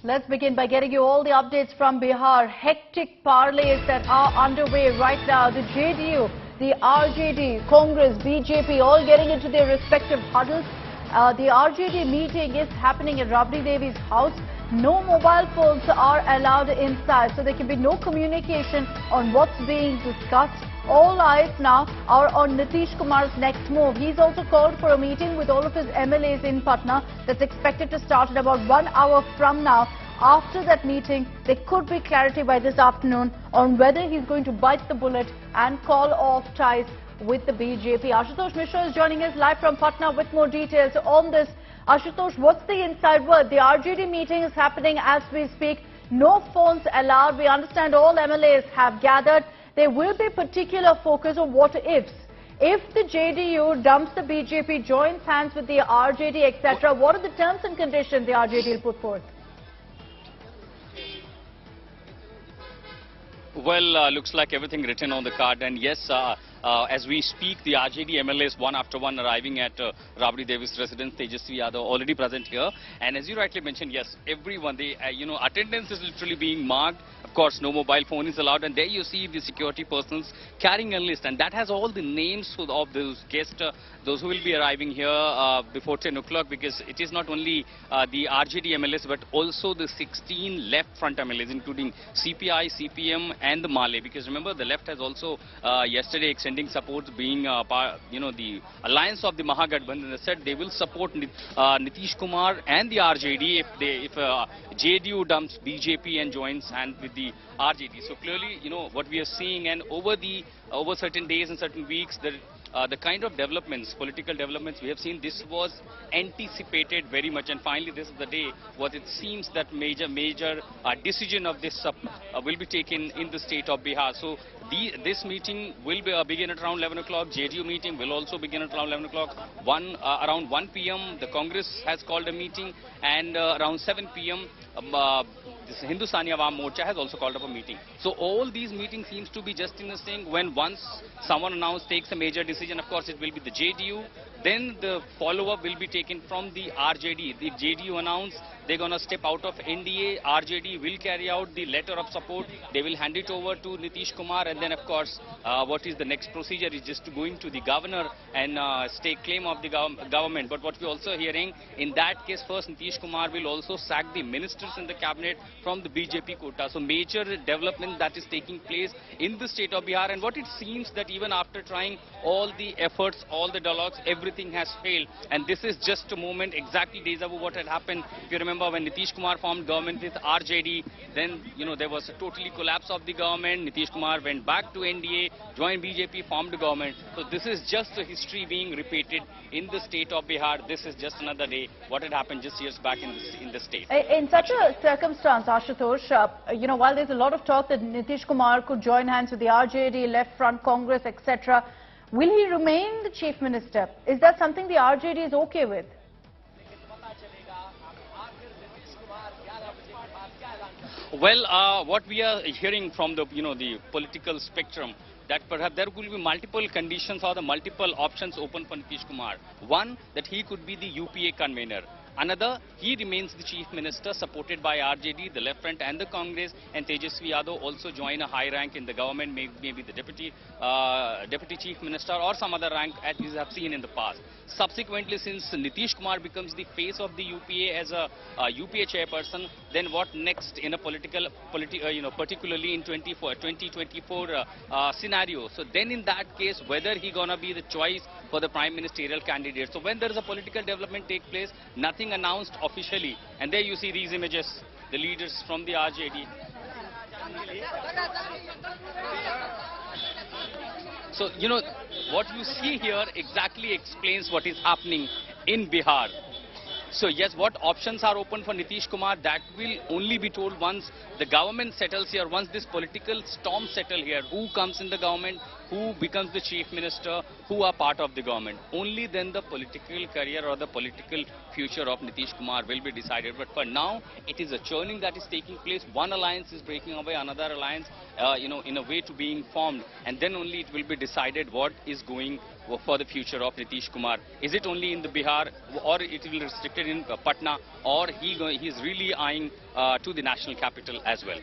Let's begin by getting you all the updates from Bihar. Hectic parleys that are underway right now. The JDU, the RJD, Congress, BJP all getting into their respective huddles. The RJD meeting is happening at Rabri Devi's house. No mobile phones are allowed inside, so there can be no communication on what's being discussed. All eyes now are on Nitish Kumar's next move. He's also called for a meeting with all of his MLAs in Patna that's expected to start in about 1 hour from now. After that meeting, there could be clarity by this afternoon on whether he's going to bite the bullet and call off ties with the BJP. Ashutosh Mishra is joining us live from Patna with more details on this. Ashutosh, what's the inside word? The RJD meeting is happening as we speak. No phones allowed. We understand all MLAs have gathered. There will be particular focus on what ifs. If the JDU dumps the BJP, joins hands with the RJD, etc., what are the terms and conditions the RJD will put forth? Well, looks like everything written on the card, and yes, as we speak, the RJD MLAs one after one arriving at Rabri Devi's residence. Tejasvi Yadav already present here, and as you rightly mentioned, yes, everyone, attendance is literally being marked. Of course, no mobile phone is allowed, and there you see the security persons carrying a list, and that has all the names of those guests, those who will be arriving here before 10 o'clock, because it is not only the RJD MLAs, but also the 16 left front MLAs, including CPI, CPM, and the Male. Because remember, the left has also yesterday extending support, being the alliance of the Mahagathbandhan said they will support Nitish Kumar and the RJD if JDU dumps BJP and joins hands with the RJD. So clearly, what we are seeing, and over certain days and certain weeks, the kind of developments, political developments we have seen, this was anticipated very much, and finally this is the day what it seems that major decision of this will be taken in the state of Bihar. So this meeting will begin at around 11 o'clock. JDU meeting will also begin at around 11 o'clock. Around 1 p.m. the Congress has called a meeting, and around 7 p.m. This Hindustani Awam Morcha has also called up a meeting. So all these meetings seems to be just in the sync. When once someone takes a major decision, of course it will be the JDU. Then the follow-up will be taken from the RJD. The JDU announced they're going to step out of NDA. RJD will carry out the letter of support. They will hand it over to Nitish Kumar, and then of course what is the next procedure is just going to the governor and stake claim of the government. But what we're also hearing, in that case first Nitish Kumar will also sack the ministers in the cabinet from the BJP quota. So major development that is taking place in the state of Bihar, and what it seems that even after trying all the efforts, all the dialogues, everything has failed. And this is just a moment, exactly deja vu what had happened. If you remember, when Nitish Kumar formed government with RJD, then there was a totally collapse of the government. Nitish Kumar went back to NDA, joined BJP, formed the government. So this is just a history being repeated in the state of Bihar. This is just another day what had happened just years back in the state. In such a circumstance, Ashutosh, while there's a lot of talk that Nitish Kumar could join hands with the RJD, Left Front, Congress, etc., will he remain the chief minister? Is that something the RJD is okay with? Well, what we are hearing from the the political spectrum, that perhaps there will be multiple conditions or the multiple options open for Nitish Kumar. One, that he could be the UPA convener. Another, he remains the chief minister supported by RJD, the Left Front and the Congress, and Tejasvi Yadav also join a high rank in the government, maybe the deputy chief minister or some other rank as we have seen in the past. Subsequently, since Nitish Kumar becomes the face of the UPA as a UPA chairperson, then what next in a particularly in 2024 scenario? So then in that case, whether he gonna be the choice for the prime ministerial candidate. So when there is a political development take place, nothing announced officially, and there you see these images, the leaders from the RJD. So what you see here exactly explains what is happening in Bihar. So yes, what options are open for Nitish Kumar, that will only be told once the government settles here, once this political storm settles here. Who comes in the government, who becomes the chief minister, who are part of the government. Only then the political career or the political future of Nitish Kumar will be decided. But for now, it is a churning that is taking place. One alliance is breaking away, another alliance, in a way to being formed. And then only it will be decided what is going for the future of Nitish Kumar. Is it only in the Bihar, or it will be restricted in Patna, or he is really eyeing to the national capital as well?